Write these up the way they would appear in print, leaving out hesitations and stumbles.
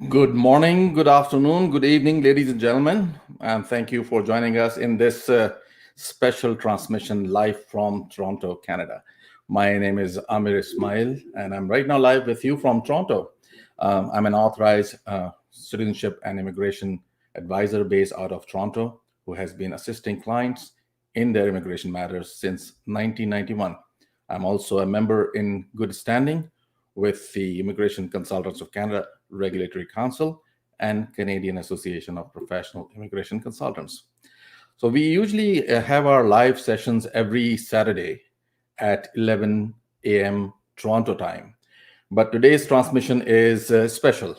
Good morning, good afternoon, good evening, ladies and gentlemen, and thank you for joining us in this special transmission live from Toronto, Canada. My name is Amir Ismail, and I'm right now live with you from Toronto. I'm an authorized citizenship and immigration advisor based out of Toronto who has been assisting clients in their immigration matters since 1991. I'm also a member in good standing with the Immigration Consultants of Canada Regulatory Council and Canadian Association of Professional Immigration Consultants. So we usually have our live sessions every Saturday at 11 a.m. Toronto time. But today's transmission is special.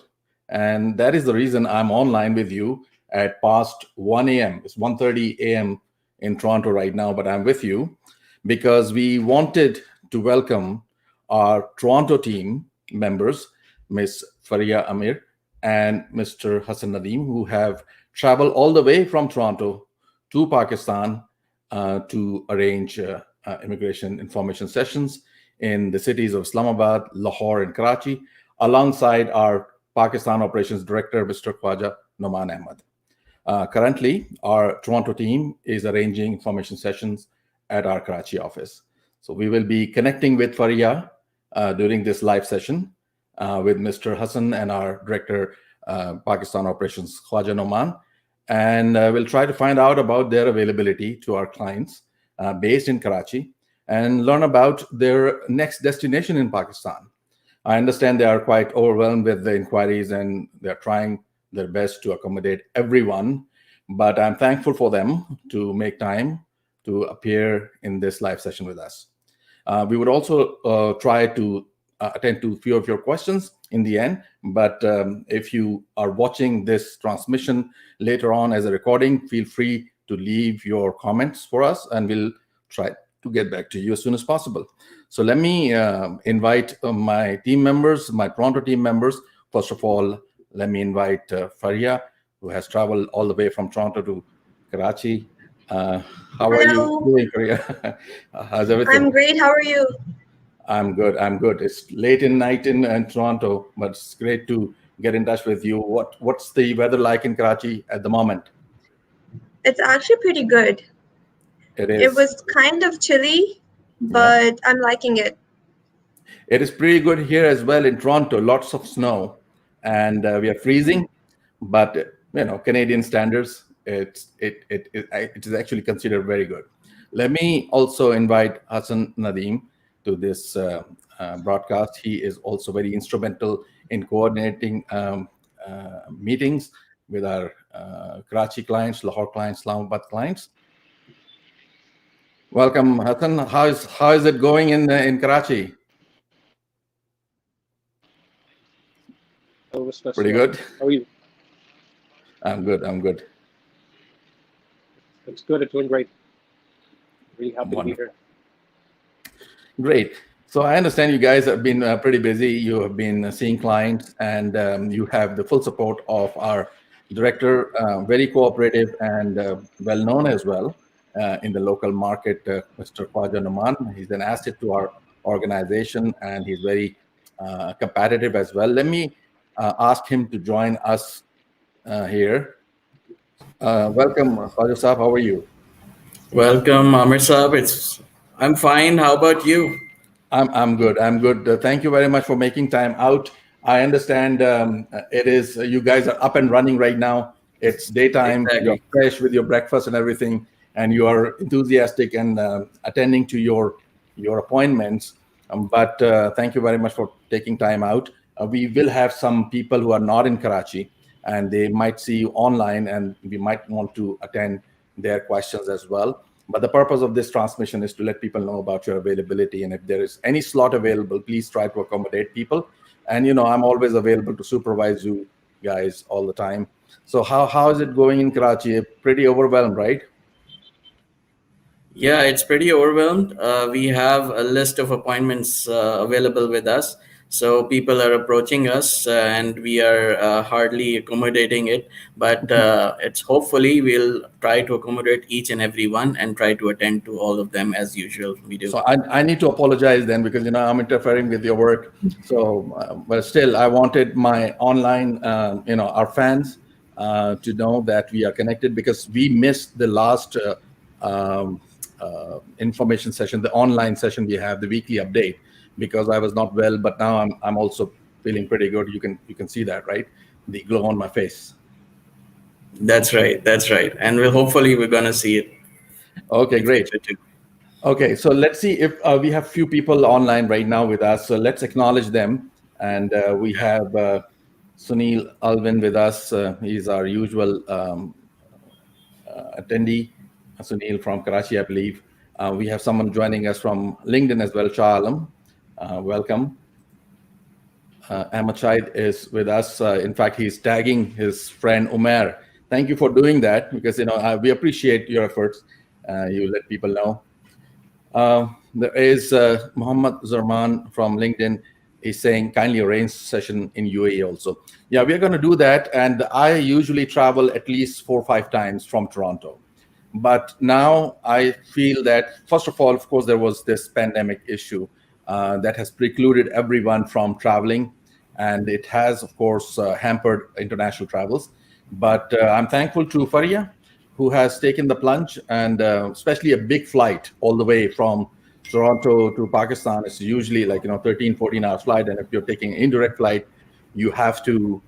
And that is the reason I'm online with you at past 1 a.m. It's 1:30 a.m. in Toronto right now, but I'm with you because we wanted to welcome our Toronto team members, Ms. Faria Amir and Mr. Hassan Nadeem, who have traveled all the way from Toronto to Pakistan to arrange immigration information sessions in the cities of Islamabad, Lahore, and Karachi, alongside our Pakistan Operations Director, Mr. Khwaja Noman Ahmed. Currently, our Toronto team is arranging information sessions at our Karachi office. So we will be connecting with Faria during this live session with Mr. Hassan and our Director, Pakistan Operations, Khwaja Noman. And we'll try to find out about their availability to our clients based in Karachi and learn about their next destination in Pakistan. I understand they are quite overwhelmed with the inquiries and they're trying their best to accommodate everyone, but I'm thankful for them to make time to appear in this live session with us. We would also try to attend to a few of your questions in the end, but if you are watching this transmission later on as a recording, feel free to leave your comments for us and we'll try to get back to you as soon as possible. So let me invite my team members, my Toronto team members. First of all, let me invite Faria, who has traveled all the way from Toronto to Karachi. How are you doing, Faria? How's everything? I'm great. How are you? I'm good. I'm good. It's late in night in Toronto, but it's great to get in touch with you. What's the weather like in Karachi at the moment? It's actually pretty good. It is. It was kind of chilly, but I'm liking it. It is pretty good here as well in Toronto. Lots of snow, and we are freezing. But Canadian standards, it is actually considered very good. Let me also invite Hassan Nadeem to this broadcast. He is also very instrumental in coordinating meetings with our Karachi clients, Lahore clients, Islamabad clients. Welcome, Hassan. How is it going in Karachi? Pretty good. How are you? I'm good. It's good. It's doing great. Really happy to be here. Great. So I understand you guys have been pretty busy. You have been seeing clients, and you have the full support of our director, very cooperative and well-known as well in the local market, Mr. Khwaja Noman. He's an asset to our organization, and he's very competitive as well. Let me ask him to join us here. Welcome, Khwaja Saab. How are you? Welcome, Amir Saab. I'm fine. How about you? I'm good. Thank you very much for making time out. I understand it is you guys are up and running right now. It's daytime. Exactly. You're fresh with your breakfast and everything, and you are enthusiastic and attending to your appointments. But thank you very much for taking time out. We will have some people who are not in Karachi, and they might see you online, and we might want to attend their questions as well. But the purpose of this transmission is to let people know about your availability. And if there is any slot available, please try to accommodate people. And, I'm always available to supervise you guys all the time. So how is it going in Karachi? Pretty overwhelmed, right? Yeah, it's pretty overwhelmed. We have a list of appointments available with us. So people are approaching us, and we are hardly accommodating it. But it's hopefully we'll try to accommodate each and every one and try to attend to all of them as usual. We do. So I need to apologize then because I'm interfering with your work. So, but still, I wanted my online, our fans to know that we are connected because we missed the last information session, the online session we have, the weekly update, because I was not well. But now I'm also feeling pretty good. You can see that, right? The glow on my face. That's right. That's right. And we're gonna see it. Okay, great. Okay, so let's see if we have few people online right now with us. So let's acknowledge them. And we have Sunil Alvin with us. He's our usual attendee, Sunil from Karachi, I believe. We have someone joining us from LinkedIn as well, Shah Alam. Welcome. Ahmad Shahid is with us. In fact, he's tagging his friend Umair. Thank you for doing that because we appreciate your efforts. You let people know. There is Muhammad Zarman from LinkedIn. He's saying kindly arrange session in UAE also. Yeah, we are going to do that. And I usually travel at least 4 or 5 times from Toronto. But now I feel that, first of all, of course, there was this pandemic issue that has precluded everyone from traveling. And it has, of course, hampered international travels. But I'm thankful to Faria, who has taken the plunge, and especially a big flight all the way from Toronto to Pakistan is usually like 13, 14 hour flight, and if you're taking an indirect flight, you have to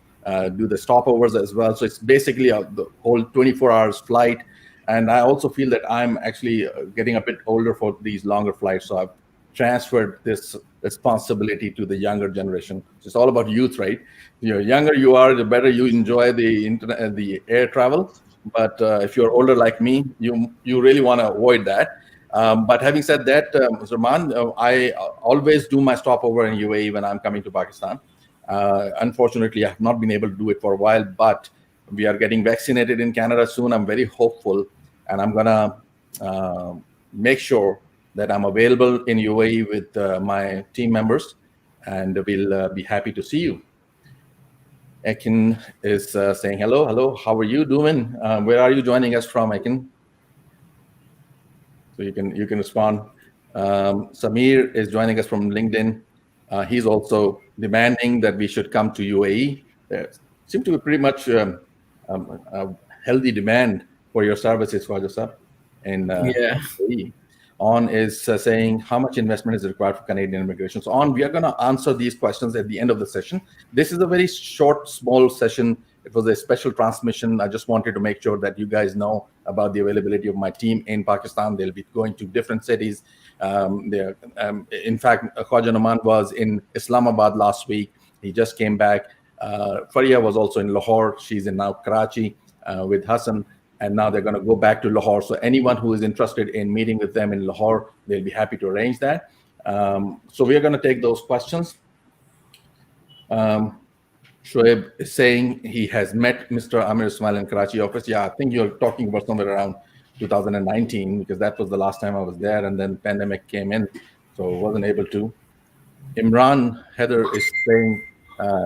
do the stopovers as well. So it's basically the whole 24 hours flight. And I also feel that I'm actually getting a bit older for these longer flights, so I've transferred this responsibility to the younger generation. It's all about youth, right? The younger you are, the better you enjoy the air travel. But if you're older like me, you really want to avoid that. But having said that, Zaman, I always do my stopover in UAE when I'm coming to Pakistan. Unfortunately, I have not been able to do it for a while, but we are getting vaccinated in Canada soon. I'm very hopeful, and I'm gonna make sure that I'm available in UAE with my team members, and we'll be happy to see you. Ekin is saying hello. How are you doing? Where are you joining us from, Ekin? So you can respond. Samir is joining us from LinkedIn. He's also demanding that we should come to UAE. There seems to be pretty much a healthy demand for your services, Khwaja Sahab, in UAE. On is saying, how much investment is required for Canadian immigration? So on, we are going to answer these questions at the end of the session. This is a very short, small session. It was a special transmission. I just wanted to make sure that you guys know about the availability of my team in Pakistan. They'll be going to different cities. In fact, Khwaja Numan was in Islamabad last week. He just came back. Faria was also in Lahore. She's in now Karachi with Hassan. And now they're going to go back to Lahore. So anyone who is interested in meeting with them in Lahore, they'll be happy to arrange that. So we are going to take those questions. Shoaib is saying he has met Mr. Amir Ismail in Karachi office. Yeah, I think you're talking about somewhere around 2019, because that was the last time I was there, and then pandemic came in, so wasn't able to. Imran Heather is saying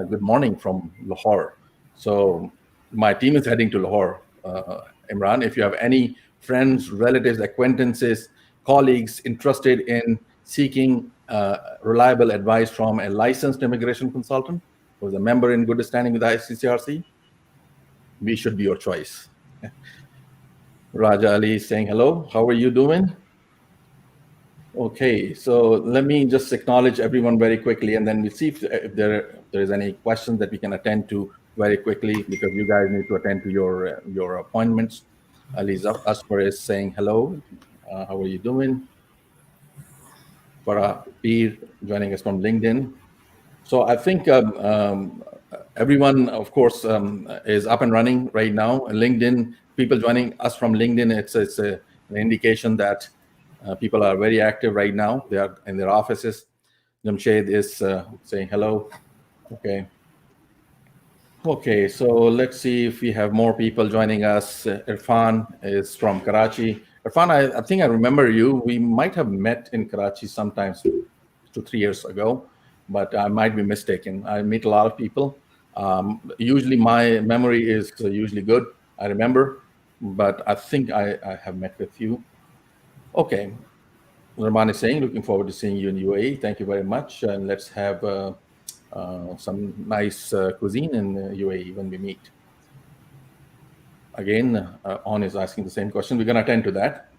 good morning from Lahore. So my team is heading to Lahore. Imran, if you have any friends, relatives, acquaintances, colleagues interested in seeking reliable advice from a licensed immigration consultant who is a member in good standing with ICCRC, we should be your choice. Raja Ali is saying hello. How are you doing? Okay, so let me just acknowledge everyone very quickly, and then we'll see if there is any questions that we can attend to very quickly, because you guys need to attend to your appointments. Ali Asper is saying hello. How are you doing? Farah Peer joining us from LinkedIn. So I think everyone, of course, is up and running right now. LinkedIn, people joining us from LinkedIn, it's an indication that people are very active right now. They are in their offices. Jamshed is saying hello. Okay, so let's see if we have more people joining us. Irfan is from Karachi. Irfan, I think I remember you. We might have met in Karachi sometimes 2-3 years ago. but I might be mistaken. I meet a lot of people. Usually my memory is usually good. I remember, but I think I have met with you. Okay. Rahman is saying, looking forward to seeing you in UAE. Thank you very much. And let's have some nice cuisine in UAE when we meet. Again, On is asking the same question. We're going to attend to that.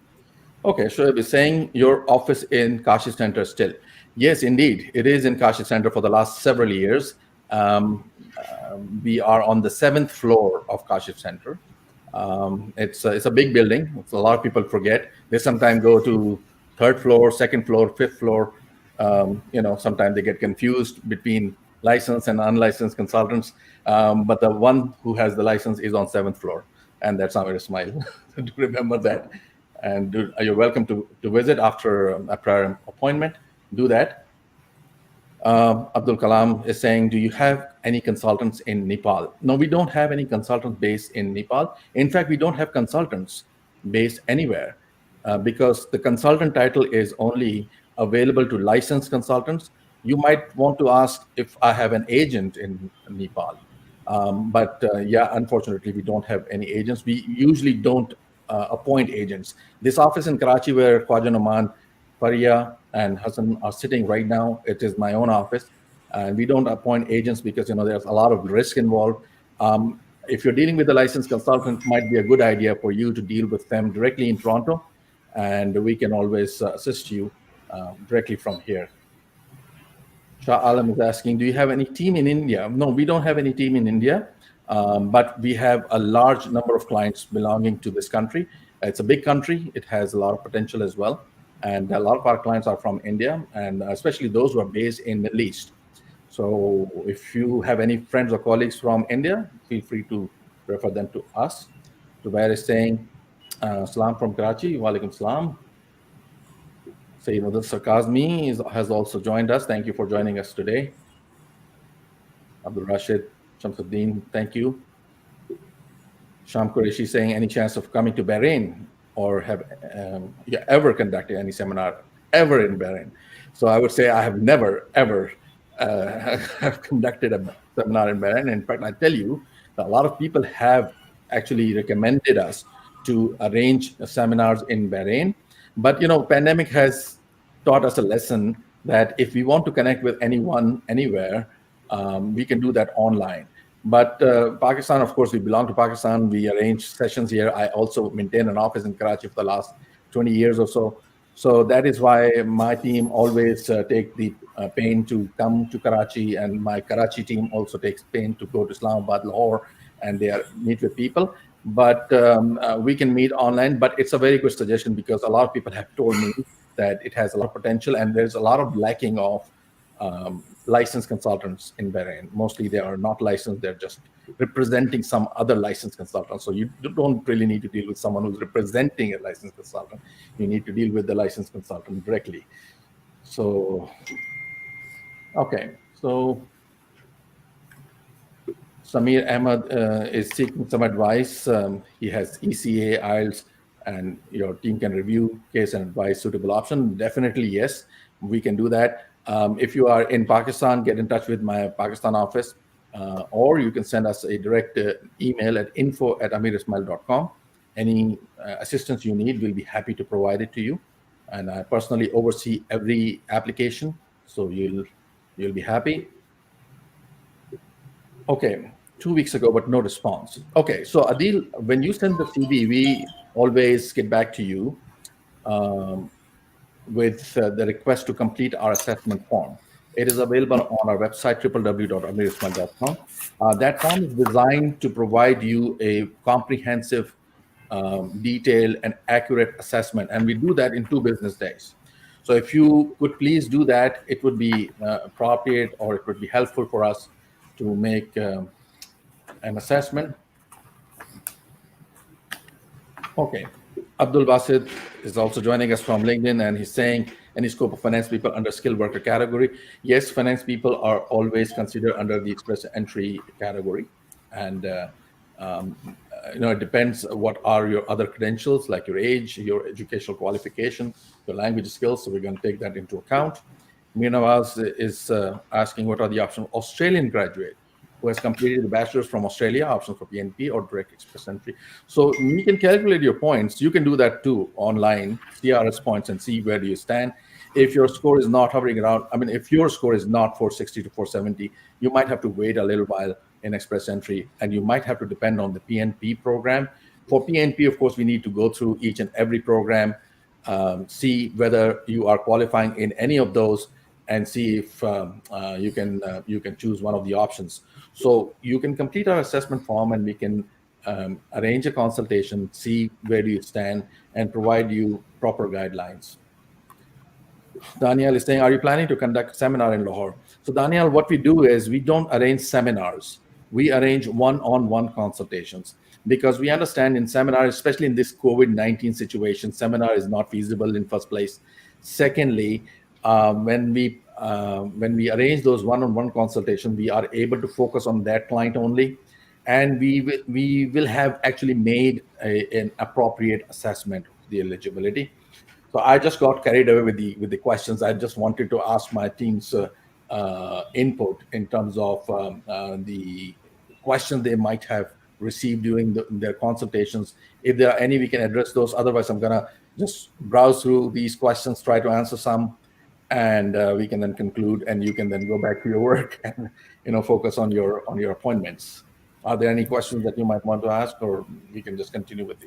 Okay, Shoaib is saying your office in Kashi Center still. Yes, indeed. It is in Kashi Center for the last several years. We are on the 7th floor of Kashi Center. It's a big building. It's a lot of people forget. They sometimes go to 3rd floor, 2nd floor, 5th floor. Sometimes they get confused between licensed and unlicensed consultants. But the one who has the license is on 7th floor, and that's Amir Ismail. Do remember that. And you're welcome to visit after a prior appointment. Do that. Abdul Kalam is saying, do you have any consultants in Nepal? No, we don't have any consultants based in Nepal. In fact, we don't have consultants based anywhere because the consultant title is only available to licensed consultants. You might want to ask if I have an agent in Nepal. But unfortunately, we don't have any agents. We usually don't appoint agents. This office in Karachi, where Khwaja Noman, Faria, and Hassan are sitting right now, it is my own office. And we don't appoint agents because there's a lot of risk involved. If you're dealing with a licensed consultant, it might be a good idea for you to deal with them directly in Toronto, and we can always assist you directly from here. Shah Alam is asking, do you have any team in India? No, we don't have any team in India, but we have a large number of clients belonging to this country. It's a big country. It has a lot of potential as well. And a lot of our clients are from India, and especially those who are based in Middle East. So if you have any friends or colleagues from India, feel free to refer them to us. Zubair is saying, Salam from Karachi, Walaikum Salam. Say, the Sarkazmi has also joined us. Thank you for joining us today. Abdul Rashid, Shamsuddin, thank you. Sham Qureshi saying, any chance of coming to Bahrain, or have you ever conducted any seminar ever in Bahrain? So I would say I have never, ever have conducted a seminar in Bahrain. In fact, I tell you, a lot of people have actually recommended us to arrange seminars in Bahrain. But, pandemic has taught us a lesson that if we want to connect with anyone, anywhere, we can do that online. But Pakistan, of course, we belong to Pakistan. We arrange sessions here. I also maintain an office in Karachi for the last 20 years or so. So that is why my team always take the pain to come to Karachi, and my Karachi team also takes pain to go to Islamabad, Lahore, and they meet with people. But we can meet online. But it's a very good suggestion because a lot of people have told me that it has a lot of potential, and there's a lot of lacking of licensed consultants in Bahrain. Mostly they are not licensed, they're just representing some other licensed consultant. So you don't really need to deal with someone who's representing a licensed consultant. You need to deal with the licensed consultant directly. So, okay. So Samir Ahmed is seeking some advice. He has ECA, IELTS, and your team can review case and advise suitable option. Definitely, yes, we can do that. If you are in Pakistan, get in touch with my Pakistan office, or you can send us a direct email at info@amirismail.com. Any assistance you need, we'll be happy to provide it to you. And I personally oversee every application, so you'll be happy. Okay, 2 weeks ago, but no response. Okay, so Adil, when you send the CV, we always get back to you with the request to complete our assessment form. It is available on our website, www.amirismail.com. That form is designed to provide you a comprehensive, detailed, and accurate assessment. And we do that in 2 business days. So if you could please do that, it would be appropriate, or it would be helpful for us to make an assessment. Okay. Abdul Basid is also joining us from LinkedIn, and he's saying, any scope of finance people under skilled worker category? Yes, finance people are always considered under the express entry category. And, it depends what are your other credentials, like your age, your educational qualification, your language skills. So we're going to take that into account. Mir Nawaz is asking what are the options. Australian graduate who has completed the bachelor's from Australia, options for PNP or direct express entry. So you can calculate your points. You can do that too online, CRS points, and see where do you stand. If your score is not hovering around, I mean, if your score is not 460 to 470, you might have to wait a little while in express entry, and you might have to depend on the PNP program. For PNP, of course, we need to go through each and every program, see whether you are qualifying in any of those, and see if you can choose one of the options. So you can complete our assessment form, and we can arrange a consultation, see where do you stand, and provide you proper guidelines. Daniel is saying, are you planning to conduct a seminar in Lahore? So Daniel, what we do is we don't arrange seminars. We arrange one-on-one consultations, because we understand in seminars, especially in this COVID-19 situation, seminar is not feasible in first place. Secondly, when we arrange those one-on-one consultations, we are able to focus on that client only, and we will have actually made an appropriate assessment of the eligibility. So I just got carried away with the questions. I just wanted to ask my team's input in terms of the questions they might have received during their consultations. If there are any, we can address those. Otherwise, I'm gonna just browse through these questions, try to answer some, and we can then conclude. And you can then go back to your work and focus on your appointments. Are there any questions that you might want to ask, or we can just continue with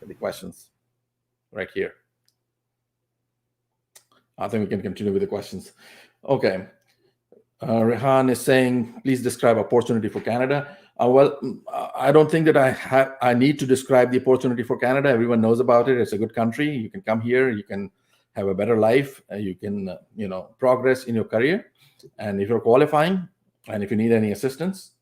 the questions right here? I think we can continue with the questions. Okay. Rehan is saying, please describe opportunity for Canada. Well, I don't think that I need to describe the opportunity for Canada. Everyone knows about it. It's a good country. You can come here. You can have a better life. You can, progress in your career. And if you're qualifying, and if you need any assistance,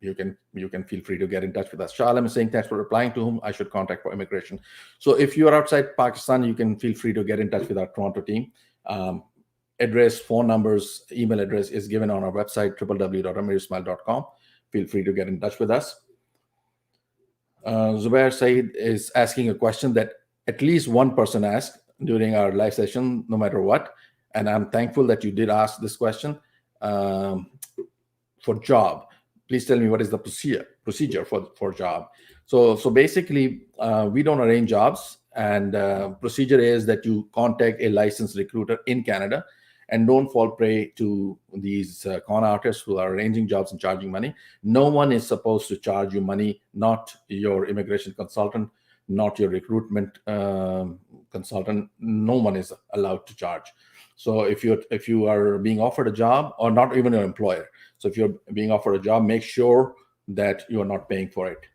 you can feel free to get in touch with us. Shalom is saying, thanks for replying, to whom I should contact for immigration. So if you are outside Pakistan, you can feel free to get in touch with our Toronto team. Address, phone numbers, email address is given on our website, www.amirismail.com. Feel free to get in touch with us. Zubair Said is asking a question that at least one person asked during our live session, no matter what. And I'm thankful that you did ask this question. For job, please tell me what is the procedure for job. So basically, we don't arrange jobs, and procedure is that you contact a licensed recruiter in Canada, and don't fall prey to these con artists who are arranging jobs and charging money. No one is supposed to charge you money, not your immigration consultant, not your recruitment consultant. No one is allowed to charge. So if you are being offered a job, or not even your employer, so if you're being offered a job, make sure that you are not paying for it.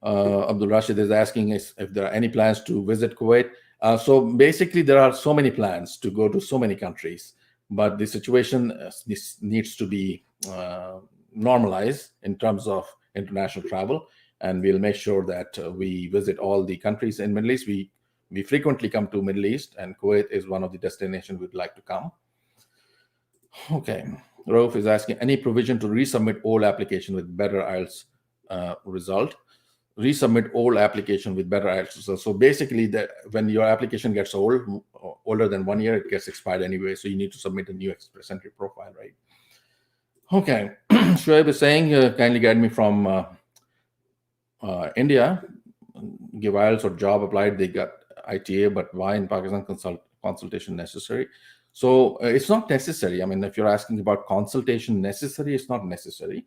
Abdul Rashid is asking if there are any plans to visit Kuwait. So basically, there are so many plans to go to so many countries, but the situation this needs to be normalized in terms of international travel, and we'll make sure that we visit all the countries in Middle East. We frequently come to Middle East, and Kuwait is one of the destinations we'd like to come. Okay. Rauf is asking, any provision to resubmit old application with better IELTS result? Resubmit old application with better IELTS result. So basically, when your application gets older than 1 year, it gets expired anyway. So you need to submit a new express entry profile, right? Okay. Shoaib is saying, kindly guide me from India. Give IELTS or job applied, they got ITA, but why in Pakistan consultation necessary? So it's not necessary. I mean, if you're asking about consultation necessary, it's not necessary.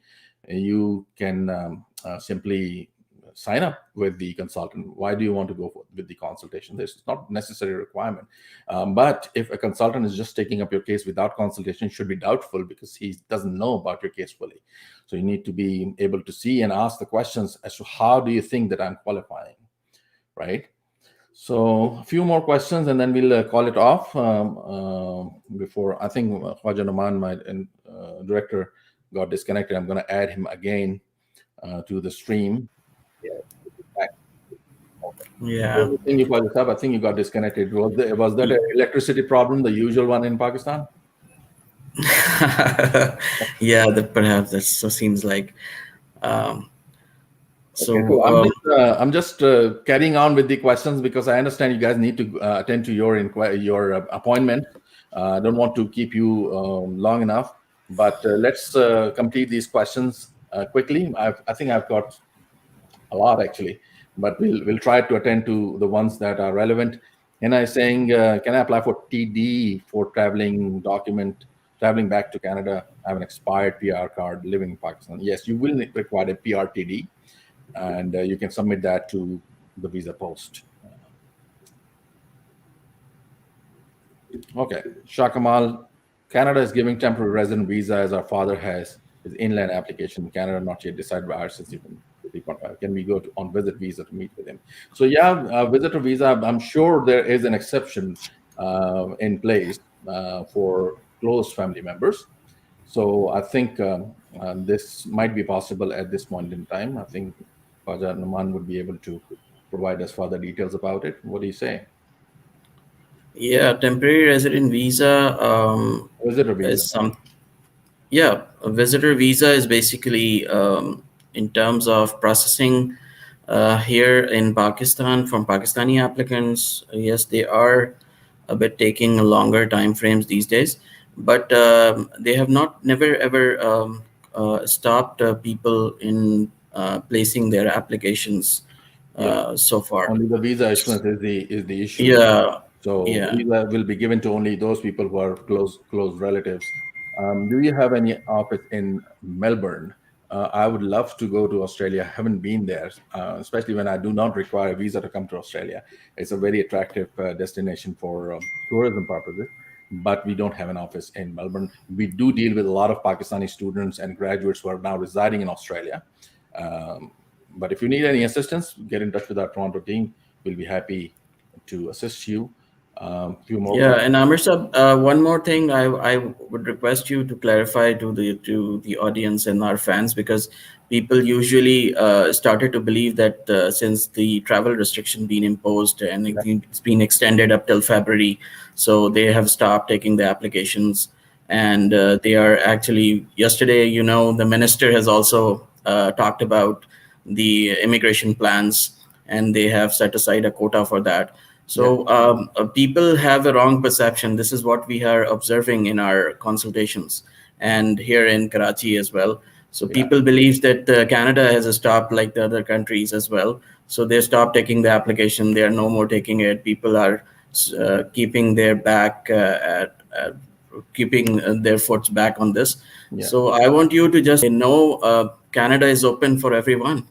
You can simply sign up with the consultant. Why do you want to go with the consultation? This is not necessary requirement. But if a consultant is just taking up your case without consultation, it should be doubtful, because he doesn't know about your case fully. So you need to be able to see and ask the questions as to how do you think that I'm qualifying, right? So a few more questions, and then we'll call it off. Before, I think Khwaja Noman, my director, got disconnected. I'm going to add him again to the stream. Yeah. I think you got disconnected. Was that an electricity problem, the usual one in Pakistan? Yeah, perhaps that so seems like. Okay, so I'm just carrying on with the questions because I understand you guys need to attend to your appointment. I don't want to keep you long enough, but let's complete these questions quickly. I think I've got a lot actually, but we'll try to attend to the ones that are relevant. And I saying, can I apply for TD for traveling back to Canada? I have an expired PR card, living in Pakistan. Yes, you will require a PR TD, and you can submit that to the visa post. Okay, Shah Kamal, Canada is giving temporary resident visa as our father has his inland application in Canada, not yet decided by our citizen. 3.5. Can we go on visit visa to meet with him? So yeah, visitor visa, I'm sure there is an exception in place for close family members. So I think this might be possible at this point in time. I think Fajar Numan would be able to provide us further details about it. What do you say? Yeah, temporary resident visa Visitor visa. is some. Yeah, a visitor visa is basically in terms of processing here in Pakistan from Pakistani applicants. Yes, they are a bit taking longer time frames these days, but they have never ever stopped people in placing their applications so far. Only the visa issuance is the issue. Yeah, So yeah. visa will be given to only those people who are close relatives. Do you have any office in Melbourne? I would love to go to Australia. I haven't been there, especially when I do not require a visa to come to Australia. It's a very attractive destination for tourism purposes, but we don't have an office in Melbourne. We do deal with a lot of Pakistani students and graduates who are now residing in Australia. But if you need any assistance, get in touch with our Toronto team. We'll be happy to assist you. Few more Yeah, questions. and Amir Sab, one more thing I would request you to clarify to the audience and our fans, because people usually started to believe that since the travel restriction been imposed and it's been extended up till February, so they have stopped taking the applications, and they are actually yesterday, the minister has also talked about the immigration plans, and they have set aside a quota for that. So people have a wrong perception. This is what we are observing in our consultations and here in Karachi as well. So people believe that Canada has stopped like the other countries as well. So they stopped taking the application. They are no more taking it. People are keeping their keeping their foots back on this. So I want you to just know Canada is open for everyone.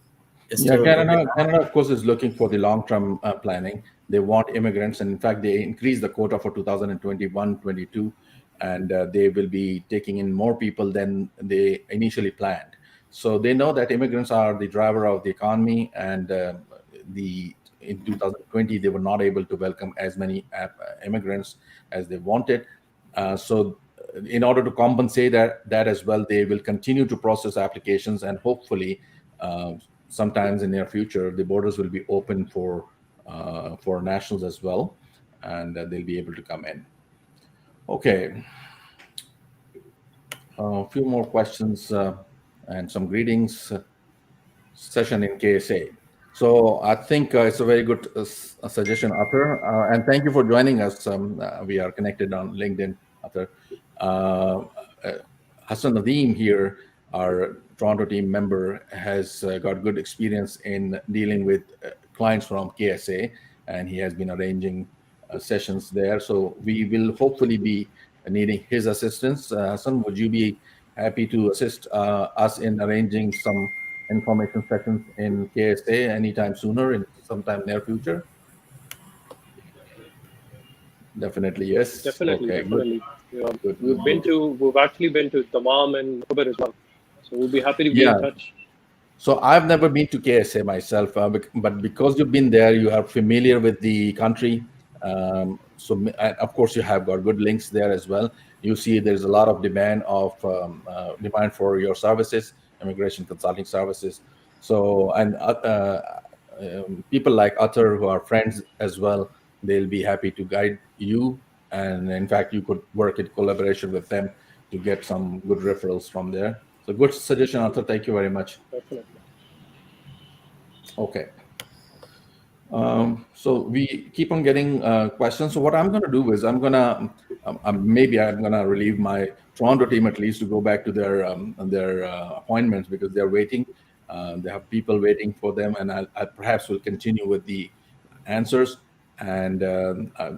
Canada, of course, is looking for the long-term planning. They want immigrants, and in fact, they increased the quota for 2021-22, and they will be taking in more people than they initially planned. So they know that immigrants are the driver of the economy, and in 2020 they were not able to welcome as many immigrants as they wanted. So in order to compensate that as well, they will continue to process applications, and hopefully sometimes in near future the borders will be open for nationals as well, and they'll be able to come in. Okay, a few more questions and some greetings. Session in KSA. So I think it's a very good suggestion, Arthur, and thank you for joining us. We are connected on LinkedIn, Arthur. Hassan Nadeem here, our Toronto team member, has got good experience in dealing with clients from KSA, and he has been arranging sessions there. So we will hopefully be needing his assistance. Hassan, would you be happy to assist us in arranging some information sessions in KSA anytime sooner, in sometime near future? Definitely, yes. Definitely, Okay, definitely. Good. We've actually been to Tamam and Khobar as well. So we'll be happy to be in touch. So I've never been to KSA myself, but because you've been there, you are familiar with the country. So and of course you have got good links there as well. You see, there's a lot of demand for your services, immigration consulting services. So and people like Utter, who are friends as well, they'll be happy to guide you. And in fact, you could work in collaboration with them to get some good referrals from there. So good suggestion, Arthur. Thank you very much. Definitely. Okay. So we keep on getting questions. So what I'm going to do is maybe I'm going to relieve my Toronto team at least to go back to their appointments because they're waiting. They have people waiting for them, and I perhaps will continue with the answers. And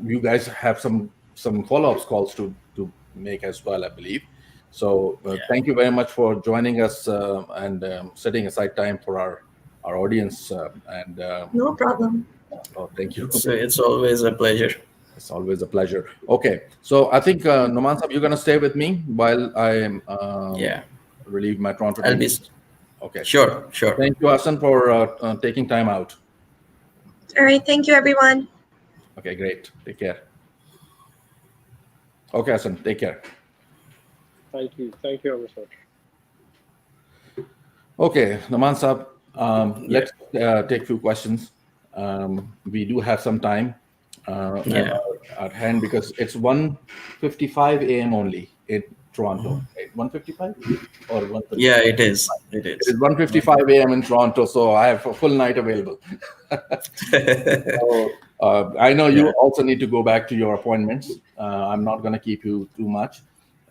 you guys have some follow-ups calls to make as well, I believe. So thank you very much for joining us and setting aside time for our audience. No problem. Oh, thank you. It's always a pleasure. It's always a pleasure. Okay, so I think Noman Sahab, you're going to stay with me while I relieve my Toronto I'll team. be Okay. Sure. Thank you, Hassan, for taking time out. All right. Thank you, everyone. Okay, great. Take care. Okay, Hassan, take care. Thank you, Amir sir. Okay, Noman Sahab, let's take a few questions. We do have some time at hand because it's 1:55 a.m. only in Toronto. Right? 1:55 or 1:35? Yeah, it is. It is 1:55 a.m. in Toronto, so I have a full night available. So, I know you also need to go back to your appointments. I'm not going to keep you too much,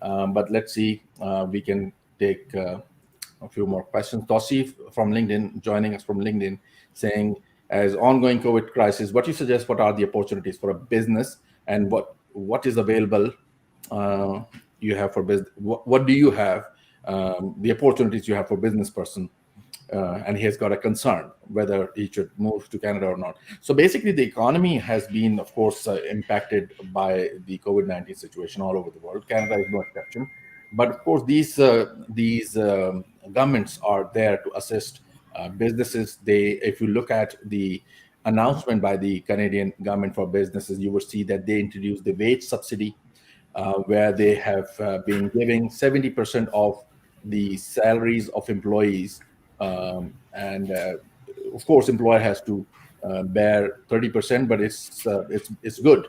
but let's see. We can take a few more questions. Tosif from LinkedIn, joining us from LinkedIn, saying, as ongoing COVID crisis, what you suggest, what are the opportunities for a business and what is available you have for business? What do you have, the opportunities you have for business person? And he has got a concern whether he should move to Canada or not. So basically, the economy has been, of course, impacted by the COVID-19 situation all over the world. Canada is no exception. But of course, these governments are there to assist businesses. If you look at the announcement by the Canadian government for businesses, you will see that they introduced the wage subsidy, where they have been giving 70% of the salaries of employees, and of course, employer has to bear 30%, but it's good.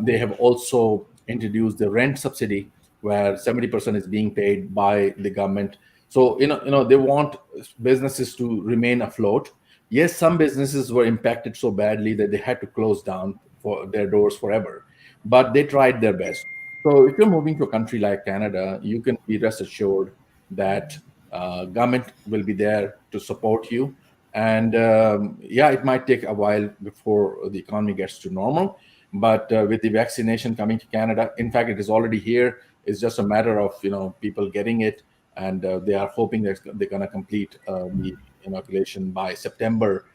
They have also introduced the rent subsidy, where 70% is being paid by the government. So they want businesses to remain afloat. Yes, some businesses were impacted so badly that they had to close down for their doors forever, but they tried their best. So if you're moving to a country like Canada, you can be rest assured that government will be there to support you. And it might take a while before the economy gets to normal. But with the vaccination coming to Canada, in fact, it is already here. It's just a matter of people getting it, and they are hoping that they're going to complete the inoculation by September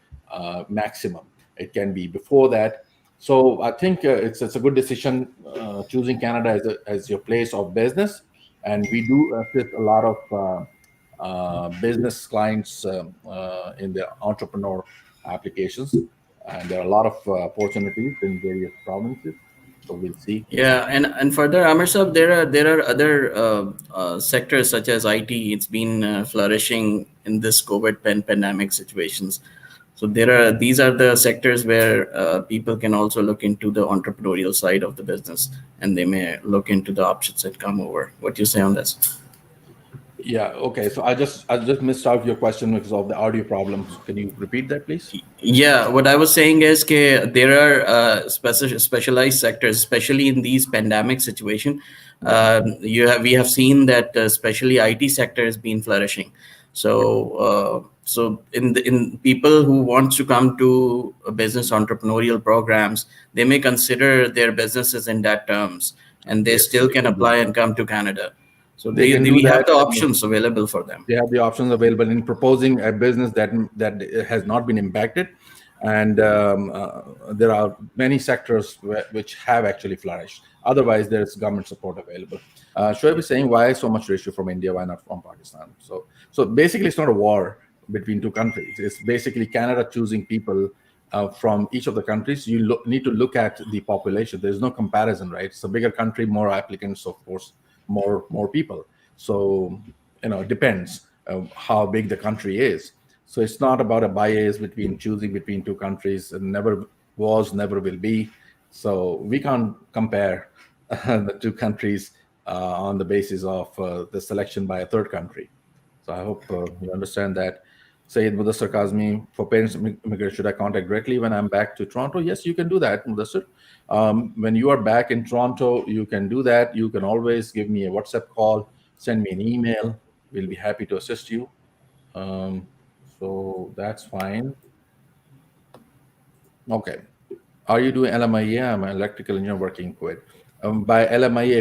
maximum. It can be before that. So I think it's a good decision choosing Canada as your place of business, and we do assist a lot of business clients in the entrepreneur applications, and there are a lot of opportunities in various provinces. So we'll see. Yeah, and further, Amir Sahab, there are other sectors such as IT. It's been flourishing in this COVID pandemic situations. So these are the sectors where people can also look into the entrepreneurial side of the business, and they may look into the options that come over. What do you say on this? Yeah. Okay. So I just missed out your question because of the audio problems. Can you repeat that, please? Yeah. What I was saying is that there are specialized sectors, especially in these pandemic situation. We have seen that especially IT sector has been flourishing. So in people who want to come to a business entrepreneurial programs, they may consider their businesses in that terms, and they still can apply and come to Canada. So we have the options available for them. They have the options available in proposing a business that has not been impacted, and there are many sectors which have actually flourished. Otherwise, there's government support available. Shoaib is saying, why so much ratio from India? Why not from Pakistan? So basically, it's not a war between two countries. It's basically Canada choosing people from each of the countries. You need to look at the population. There's no comparison, right? It's a bigger country, more applicants, of course, more people. So it depends how big the country is. So it's not about a bias between choosing between two countries. It never was, never will be. So we can't compare the two countries on the basis of the selection by a third country. So I hope you understand that. Sayed Mudassar Kazmi, for parents immigrants, should I contact directly when I'm back to Toronto? Yes, you can do that, Mudassar. When you are back in Toronto, you can do that. You can always give me a WhatsApp call, send me an email. We'll be happy to assist you. So that's fine. Okay. Are you doing LMIA? I'm an electrical engineer working in Kuwait. By LMIA,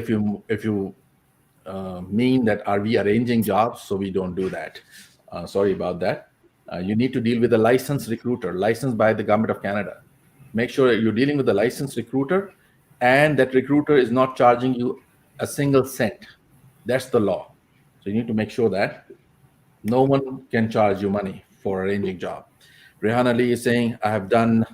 if you mean that are we arranging jobs, so we don't do that. Sorry about that. You need to deal with a licensed recruiter, licensed by the government of Canada. Make sure you're dealing with a licensed recruiter, and that recruiter is not charging you a single cent. That's the law. So you need to make sure that no one can charge you money for arranging job. Rehan Ali is saying, I have done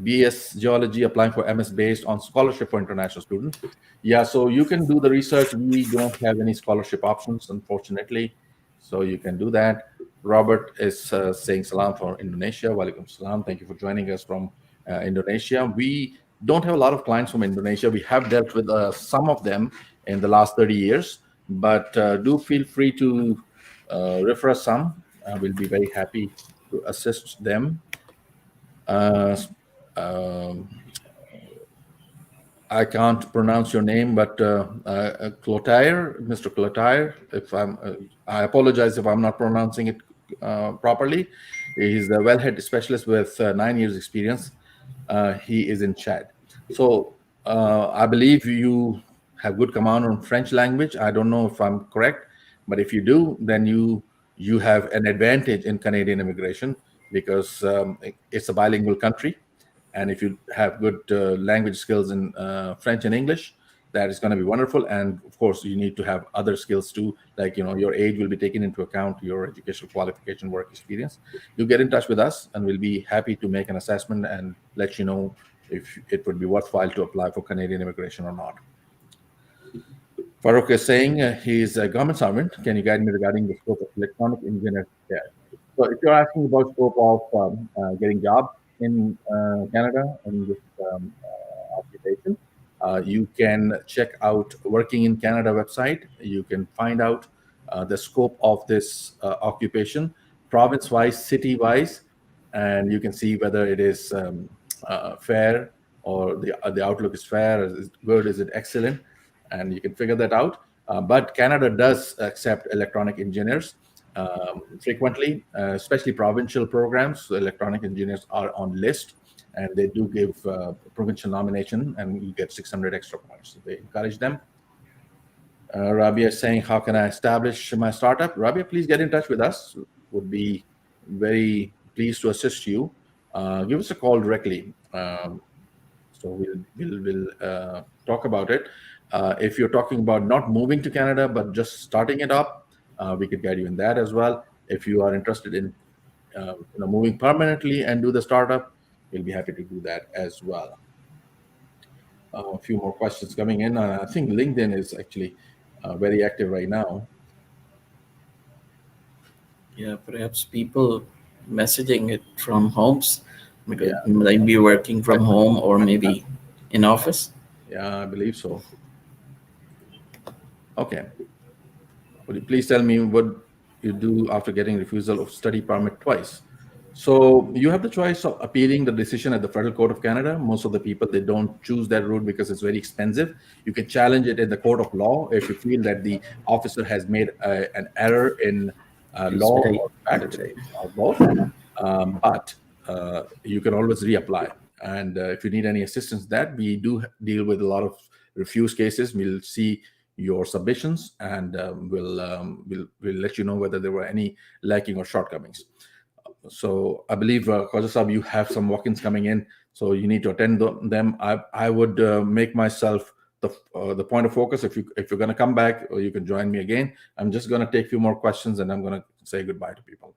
BS geology, applying for MS based on scholarship for international students. Yeah, so you can do the research. We don't have any scholarship options, unfortunately. So you can do that. Robert is saying salam for Indonesia. Walaikum salam. Thank you for joining us from Indonesia. We don't have a lot of clients from Indonesia. We have dealt with some of them in the last 30 years, but do feel free to refer some. We'll be very happy to assist them. I can't pronounce your name, but Clotaire, Mr. Clotaire, I apologize if I'm not pronouncing it properly. He's the wellhead specialist with 9 years experience. He is in Chad. So I believe you have good command on French language. I don't know if I'm correct, but if you do, then you have an advantage in Canadian immigration because it's a bilingual country. And if you have good language skills in French and English, that is going to be wonderful. And of course, you need to have other skills too, like your age will be taken into account, your educational qualification, work experience. You get in touch with us, and we'll be happy to make an assessment and let you know if it would be worthwhile to apply for Canadian immigration or not. Farouk is saying he's a government servant. Can you guide me regarding the scope of electronic engineer care? So if you're asking about scope of getting jobs in Canada in this occupation, you can check out Working in Canada website. You can find out the scope of this occupation, province-wise, city-wise, and you can see whether it is fair or the outlook is fair, is it good, is it excellent, and you can figure that out. But Canada does accept electronic engineers frequently, especially provincial programs. So electronic engineers are on list, and they do give provincial nomination, and you get 600 extra points. So they encourage them. Rabia is saying, how can I establish my startup? Rabia, please get in touch with us. Would be very pleased to assist you. Give us a call directly. So we'll talk about it. If you're talking about not moving to Canada, but just starting it up, we could guide you in that as well. If you are interested in moving permanently and do the startup, we'll be happy to do that as well. A few more questions coming in. I think LinkedIn is actually very active right now. Yeah, perhaps people messaging it from homes because might be working from home or maybe in office. Yeah, I believe so. Okay. Would you please tell me what you do after getting refusal of study permit twice? So you have the choice of appealing the decision at the Federal Court of Canada. Most of the people, they don't choose that route because it's very expensive. You can challenge it in the court of law if you feel that the officer has made an error in law or fact or both. But you can always reapply. And if you need any assistance, that we do deal with a lot of refuse cases. We'll see your submissions, and we'll let you know whether there were any lacking or shortcomings. So I believe, Khawaja Saab, you have some walk-ins coming in, so you need to attend them. I would make myself the point of focus. If you're going to come back, or you can join me again. I'm just going to take a few more questions, and I'm going to say goodbye to people.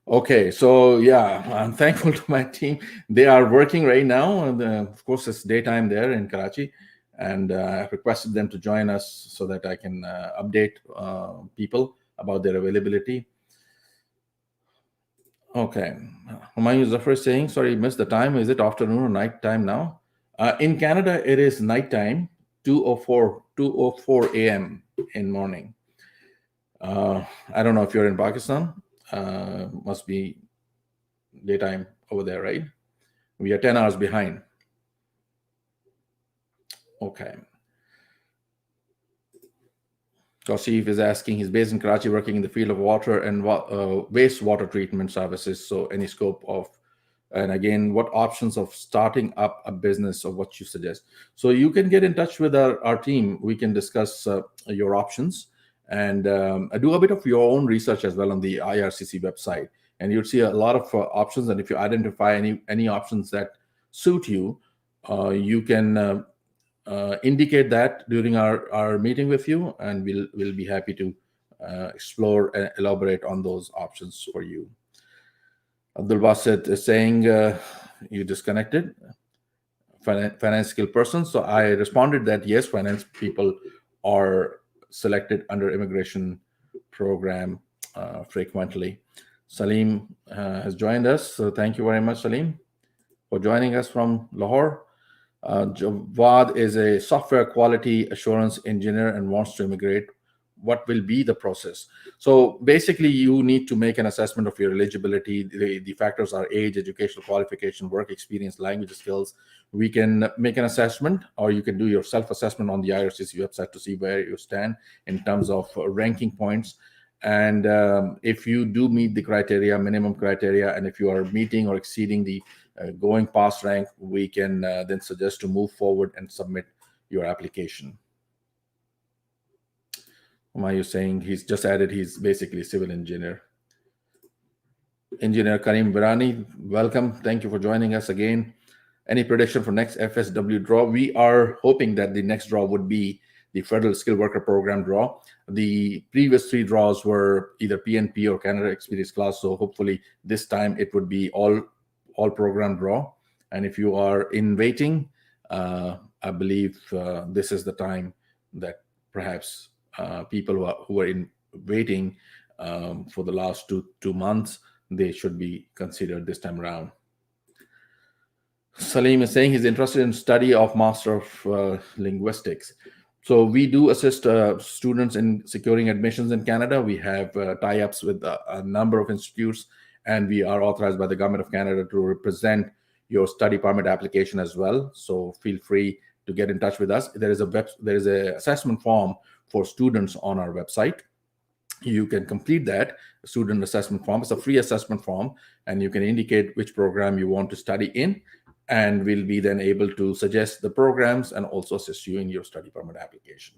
Okay, so yeah, I'm thankful to my team. They are working right now, and of course, it's daytime there in Karachi, and I've requested them to join us so that I can update people about their availability. Okay, Humayun Zafar is saying, sorry, missed the time. Is it afternoon or night time now? In Canada, it is nighttime, 2:04 a.m. in morning. I don't know if you're in Pakistan. Must be daytime over there, right? We are 10 hours behind. Okay. Kausif is asking, he's based in Karachi, working in the field of water and wastewater treatment services. So any scope of, and again, what options of starting up a business or what you suggest. So you can get in touch with our team. We can discuss your options and do a bit of your own research as well on the IRCC website. And you'll see a lot of options. And if you identify any options that suit you, you can indicate that during our meeting with you, and we'll be happy to explore and elaborate on those options for you. Abdul Basit is saying you disconnected. Finance skill person. So I responded that yes, finance people are selected under immigration program frequently. Salim has joined us. So thank you very much, Salim, for joining us from Lahore. Jawad is a software quality assurance engineer and wants to immigrate. What will be the process? So basically, you need to make an assessment of your eligibility. The factors are age, educational qualification, work experience, language skills. We can make an assessment, or you can do your self-assessment on the IRCC website to see where you stand in terms of ranking points. And if you do meet the criteria, minimum criteria, and if you are meeting or exceeding the going past rank, we can then suggest to move forward and submit your application. Why are you saying he's just added he's basically a civil engineer? Engineer Karim Virani, welcome. Thank you for joining us again. Any prediction for next FSW draw? We are hoping that the next draw would be the Federal Skilled Worker Program draw. The previous 3 draws were either PNP or Canada Experience Class. So hopefully this time it would be all program draw. And if you are in waiting, I believe this is the time that perhaps people who are in waiting for the last two months, they should be considered this time around. Salim is saying he's interested in study of Master of Linguistics. So we do assist students in securing admissions in Canada. We have tie-ups with a number of institutes, and we are authorized by the Government of Canada to represent your study permit application as well. So feel free to get in touch with us. There is a assessment form for students on our website. You can complete that student assessment form. It's a free assessment form, and you can indicate which program you want to study in, and we'll be then able to suggest the programs and also assist you in your study permit application.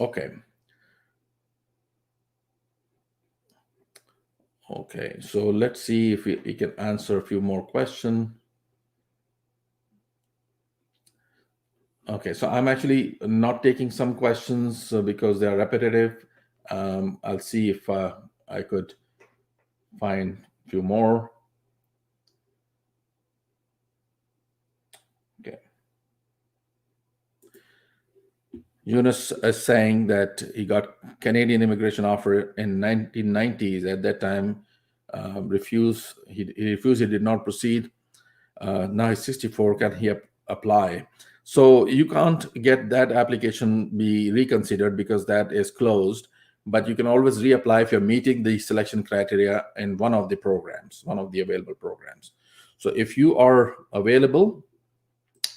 Okay. Okay, so let's see if we can answer a few more questions. Okay, so I'm actually not taking some questions because they are repetitive. I'll see if I could find a few more. Okay. Yunus is saying that he got Canadian immigration offer in 1990s. At that time, he refused. He did not proceed. Now he's 64. Can he apply? So you can't get that application be reconsidered because that is closed. But you can always reapply if you're meeting the selection criteria in one of the programs, one of the available programs. So if you are available,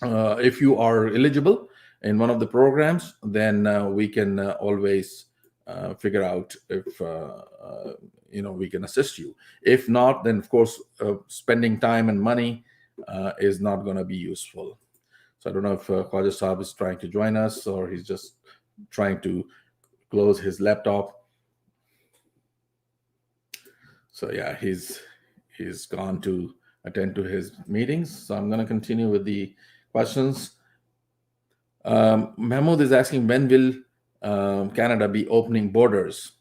if you are eligible in one of the programs, then we can always figure out if we can assist you. If not, then of course spending time and money is not going to be useful. So I don't know if Khwaja Saab is trying to join us or he's just trying to close his laptop. So yeah, he's gone to attend to his meetings. So I'm going to continue with the questions. Mahmoud is asking, when will Canada be opening borders?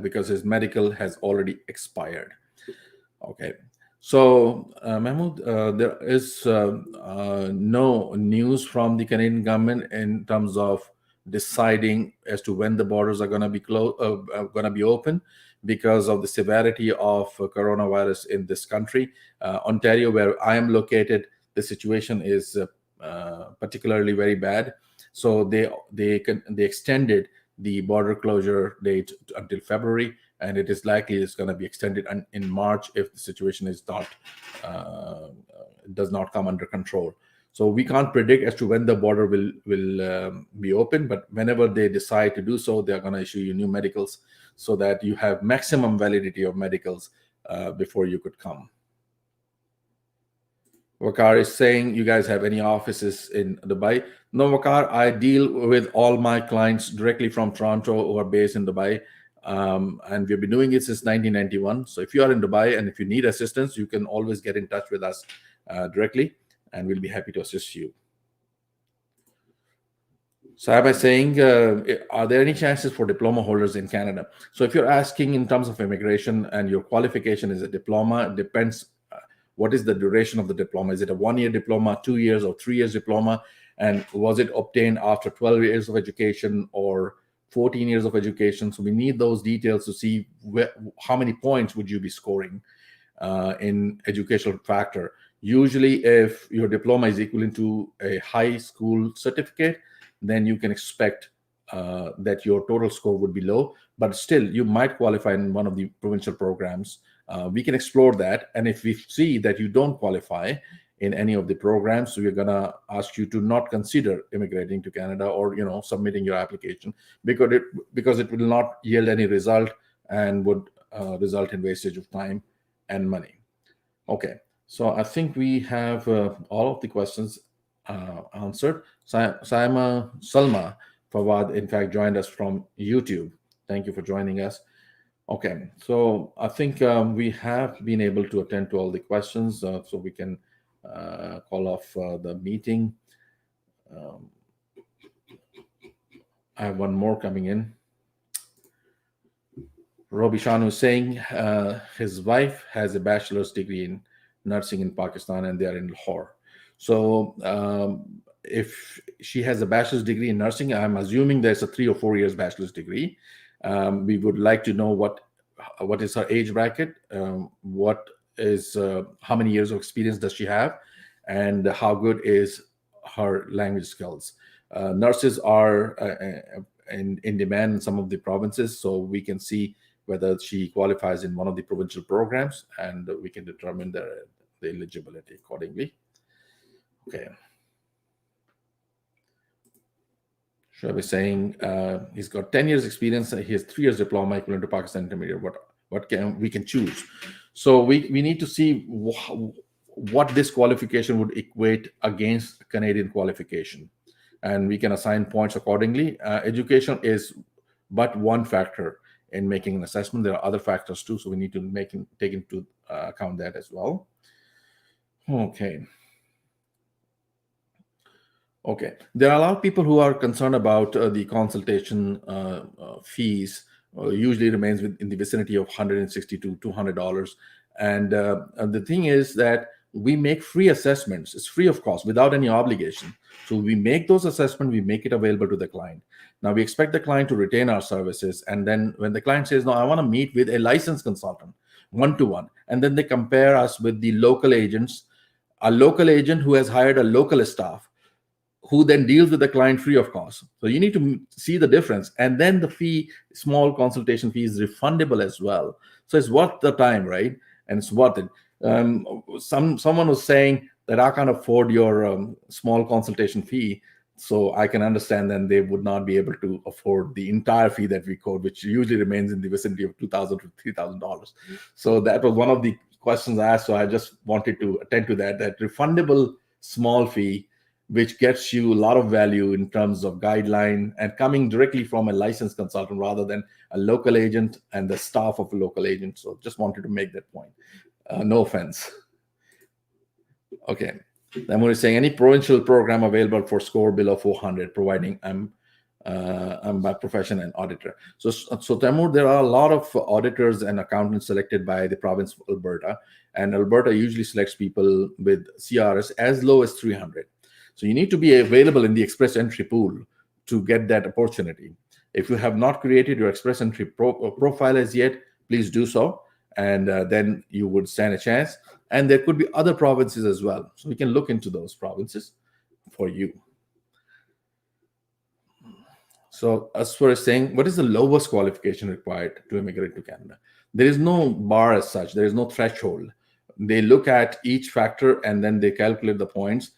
Because his medical has already expired. Okay. So, Mahmoud, there is no news from the Canadian government in terms of deciding as to when the borders are going to be open because of the severity of coronavirus in this country. Ontario, where I am located, the situation is particularly very bad. So they extended the border closure date until February, and it is likely it's going to be extended in March if the situation is not does not come under control. So we can't predict as to when the border will be open, but whenever they decide to do so, they're going to issue you new medicals so that you have maximum validity of medicals before you could come. Wakar is saying, you guys have any offices in Dubai? No, Wakar, I deal with all my clients directly from Toronto who are based in Dubai. And we've been doing it since 1991. So if you are in Dubai and if you need assistance, you can always get in touch with us directly, and we'll be happy to assist you. Saab is saying, are there any chances for diploma holders in Canada? So if you're asking in terms of immigration and your qualification is a diploma, it depends. What is the duration of the diploma? Is it a 1-year diploma, 2 years, or 3 years diploma? And was it obtained after 12 years of education or 14 years of education? So we need those details to see how many points would you be scoring in educational factor. Usually, if your diploma is equivalent to a high school certificate, then you can expect that your total score would be low, but still you might qualify in one of the provincial programs. We can explore that, and if we see that you don't qualify in any of the programs, we're going to ask you to not consider immigrating to Canada or submitting your application, because it will not yield any result and would result in wastage of time and money. Okay, so I think we have all of the questions answered. Salma Fawad, in fact, joined us from YouTube. Thank you for joining us. Okay, so I think we have been able to attend to all the questions, so we can call off the meeting. I have one more coming in. Robi Shanu is saying his wife has a bachelor's degree in nursing in Pakistan, and they are in Lahore. So if she has a bachelor's degree in nursing, I'm assuming there's a 3 or 4 years bachelor's degree. We would like to know what is her age bracket, what is how many years of experience does she have, and how good is her language skills. Nurses are in demand in some of the provinces, so we can see whether she qualifies in one of the provincial programs, and we can determine the eligibility accordingly. Okay. Shoaib is saying he's got 10 years experience. He has 3 years diploma equivalent to Pakistan intermediate. What can we choose? So we need to see what this qualification would equate against Canadian qualification, and we can assign points accordingly. Education is but one factor in making an assessment. There are other factors too, so we need to take into account that as well. Okay. There are a lot of people who are concerned about the consultation fees. Usually remains in the vicinity of $160 to $200. And the thing is that we make free assessments. It's free of cost, without any obligation. So we make those assessments, we make it available to the client. Now we expect the client to retain our services. And then when the client says, no, I want to meet with a licensed consultant, one-to-one, and then they compare us with the local agents, a local agent who has hired a local staff, who then deals with the client free of cost. So you need to see the difference. And then the fee, small consultation fee, is refundable as well. So it's worth the time, right? And it's worth it. Someone was saying that I can't afford your small consultation fee. So I can understand then they would not be able to afford the entire fee that we quote, which usually remains in the vicinity of $2,000 to $3,000. So that was one of the questions I asked. So I just wanted to attend to that refundable small fee, which gets you a lot of value in terms of guideline and coming directly from a licensed consultant rather than a local agent and the staff of a local agent. So just wanted to make that point. No offense. Okay. Amir is saying any provincial program available for score below 400, providing I'm by profession an auditor. So Tamur, there are a lot of auditors and accountants selected by the province of Alberta, and Alberta usually selects people with CRS as low as 300. So you need to be available in the express entry pool to get that opportunity. If you have not created your express entry profile as yet, please do so, and then you would stand a chance. And there could be other provinces as well. So we can look into those provinces for you. So Aswar is saying, what is the lowest qualification required to immigrate to Canada? There is no bar as such. There is no threshold. They look at each factor and then they calculate the points.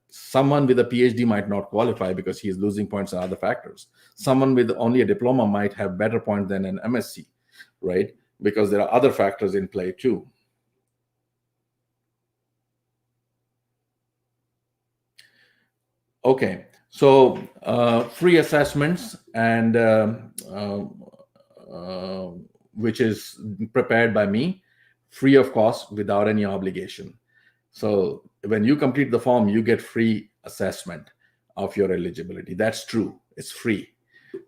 Someone with a PhD might not qualify because he is losing points on other factors. Someone with only a diploma might have better points than an MSc, right? Because there are other factors in play too. Okay, so free assessments and which is prepared by me, free of cost, without any obligation. So when you complete the form, you get free assessment of your eligibility. That's true. It's free.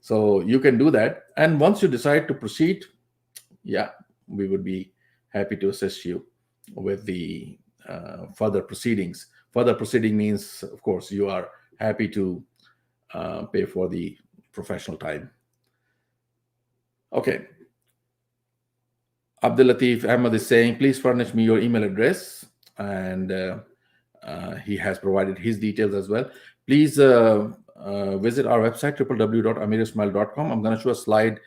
So you can do that. And once you decide to proceed, yeah, we would be happy to assist you with the further proceedings. Further proceeding means, of course, you are happy to pay for the professional time. Okay. Abdul Latif Ahmed is saying, please furnish me your email address. And he has provided his details as well. Please visit our website, www.amirismail.com. I'm going to show a slide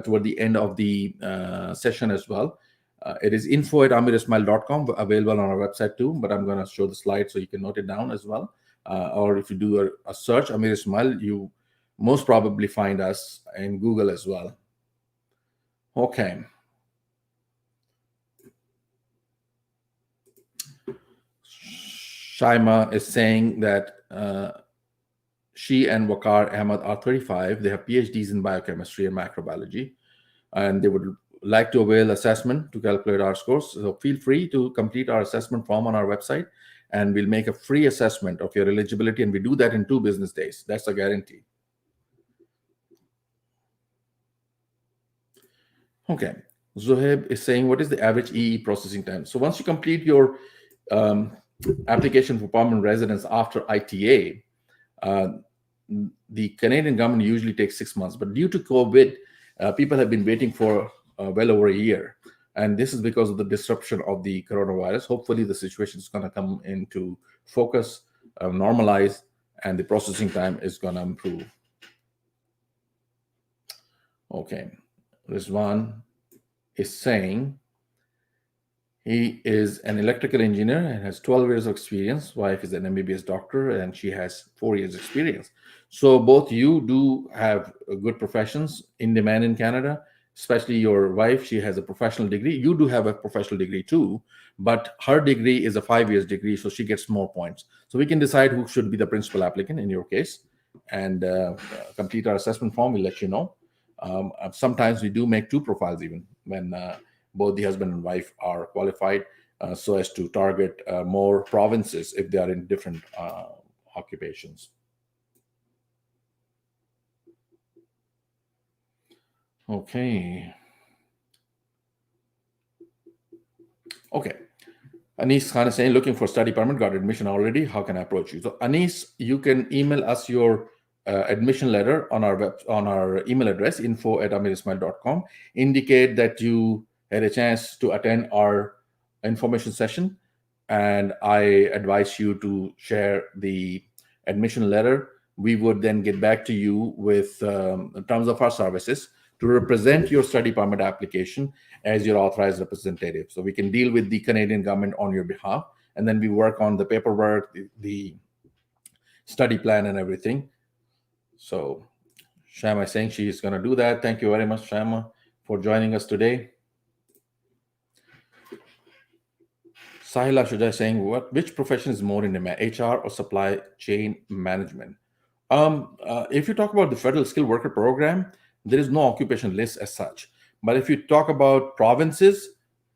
toward the end of the session as well. It is info@amirismail.com, available on our website too, but I'm going to show the slide so you can note it down as well. Or if you do a search, Amir Ismail, you most probably find us in Google as well. Okay. Shaima is saying that she and Waqar Ahmed are 35. They have PhDs in biochemistry and microbiology, and they would like to avail assessment to calculate our scores. So feel free to complete our assessment form on our website, and we'll make a free assessment of your eligibility, and we do that in 2 business days. That's a guarantee. Okay. Zoheb is saying, what is the average EE processing time? So once you complete your application for permanent residence after ITA, the Canadian government usually takes 6 months. But due to COVID, people have been waiting for well over a year. And this is because of the disruption of the coronavirus. Hopefully, the situation is going to come into focus, normalize, and the processing time is going to improve. Okay. Rizwan is saying he is an electrical engineer and has 12 years of experience. Wife is an MBBS doctor and she has 4 years experience. So both you do have good professions in demand in Canada, especially your wife. She has a professional degree. You do have a professional degree too, but her degree is a 5 years degree, so she gets more points. So we can decide who should be the principal applicant in your case and complete our assessment form. We'll let you know. Sometimes we do make 2 profiles even when both the husband and wife are qualified, so as to target more provinces if they are in different occupations. Okay. Anis Khan is saying, looking for study permit, got admission already. How can I approach you? So Anis, you can email us your admission letter on our email address, info@amirismail.com. Indicate that you had a chance to attend our information session, and I advise you to share the admission letter. We would then get back to you with terms of our services to represent your study permit application as your authorized representative. So we can deal with the Canadian government on your behalf, and then we work on the paperwork, the study plan and everything. So Shama is saying she is going to do that. Thank you very much, Shama, for joining us today. Sahila Shujai saying, which profession is more in demand, HR or supply chain management? If you talk about the Federal Skilled Worker Program, there is no occupation list as such. But if you talk about provinces,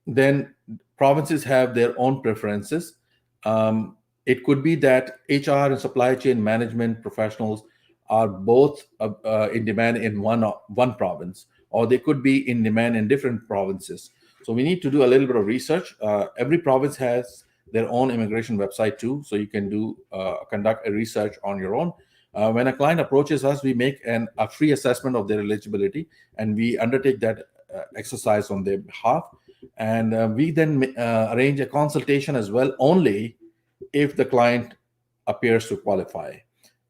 then provinces have their own preferences. It could be that HR and supply chain management professionals are both in demand in one province, or they could be in demand in different provinces. So we need to do a little bit of research. Every province has their own immigration website too, so you can conduct a research on your own. When a client approaches us, we make a free assessment of their eligibility, and we undertake that exercise on their behalf. And we then arrange a consultation as well, only if the client appears to qualify.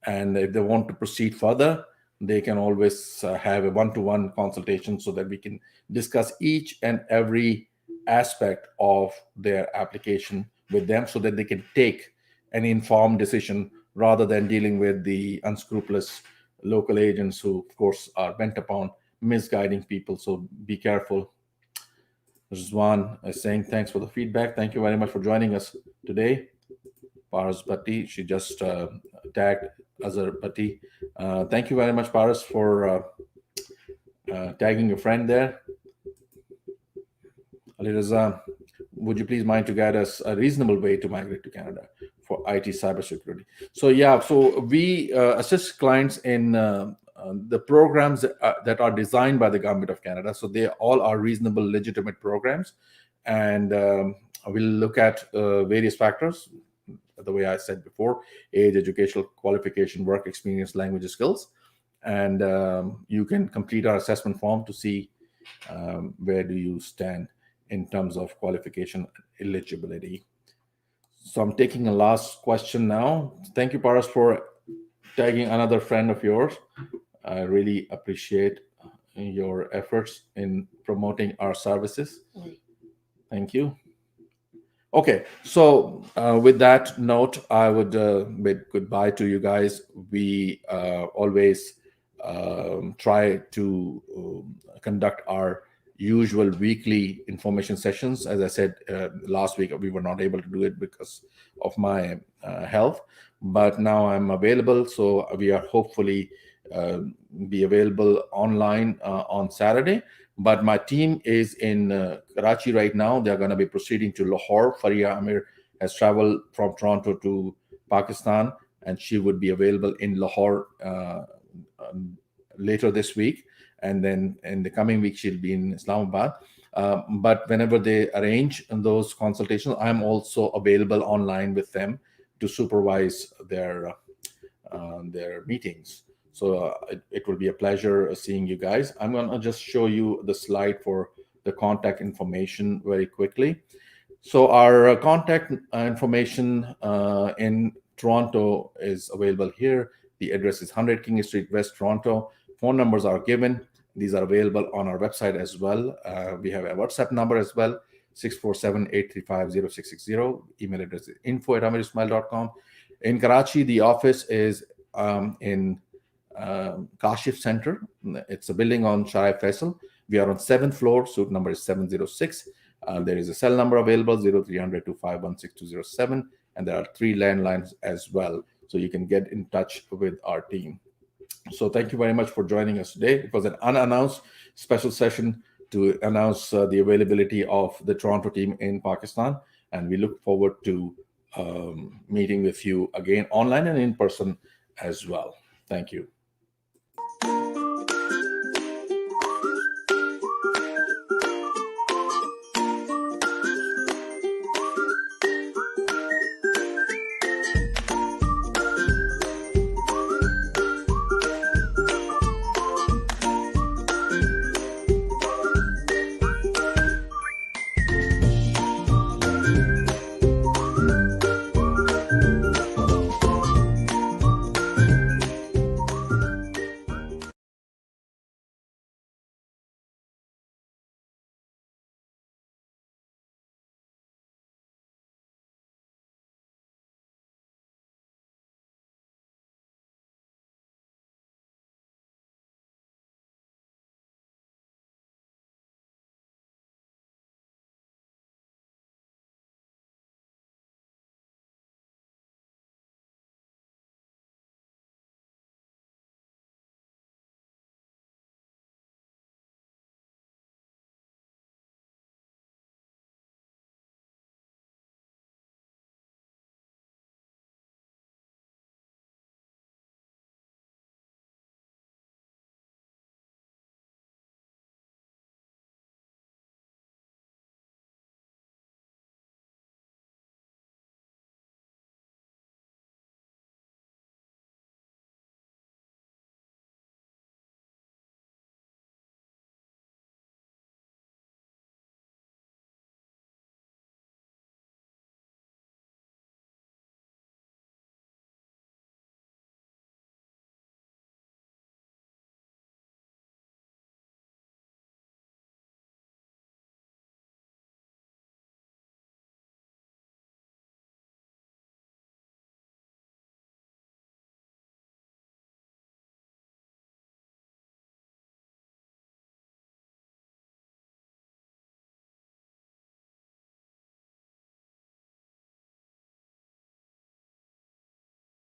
And if they want to proceed further, they can always have a one-to-one consultation so that we can discuss each and every aspect of their application with them so that they can take an informed decision rather than dealing with the unscrupulous local agents who, of course, are bent upon misguiding people. So be careful. Rizwan is saying thanks for the feedback. Thank you very much for joining us today. Paras Bhatti, she just tagged Azhar Bhatti. Thank you very much, Paras, for tagging your friend there. Ali Raza, would you please mind to guide us a reasonable way to migrate to Canada for IT cybersecurity? So yeah, so we assist clients in the programs that are designed by the Government of Canada. So they all are reasonable, legitimate programs. And we'll look at various factors, the way I said before: age, educational qualification, work experience, language skills. And you can complete our assessment form to see where do you stand in terms of qualification eligibility. So I'm taking a last question now. Thank you, Paras, for tagging another friend of yours. I really appreciate your efforts in promoting our services. Thank you. Okay, so with that note, I would bid goodbye to you guys. We always try to conduct our usual weekly information sessions. As I said last week, we were not able to do it because of my health, but now I'm available. So we are hopefully be available online on Saturday. But my team is in Karachi right now. They're going to be proceeding to Lahore. Faria Amir has traveled from Toronto to Pakistan, and she would be available in Lahore later this week. And then in the coming week, she'll be in Islamabad. But whenever they arrange those consultations, I'm also available online with them to supervise their meetings. So it will be a pleasure seeing you guys. I'm going to just show you the slide for the contact information very quickly. So our contact information in Toronto is available here. The address is 100 King Street, West Toronto. Phone numbers are given. These are available on our website as well. We have a WhatsApp number as well, 647-835-0660. Email address is info@amirismail.com. In Karachi, the office is in Kashif Center. It's a building on Shari Faisal. We are on 7th floor. Suite number is 706. There is a cell number available, 0300-251-6207. And there are 3 landlines as well. So you can get in touch with our team. So thank you very much for joining us today. It was an unannounced special session to announce the availability of the Toronto team in Pakistan. And we look forward to meeting with you again online and in person as well. Thank you.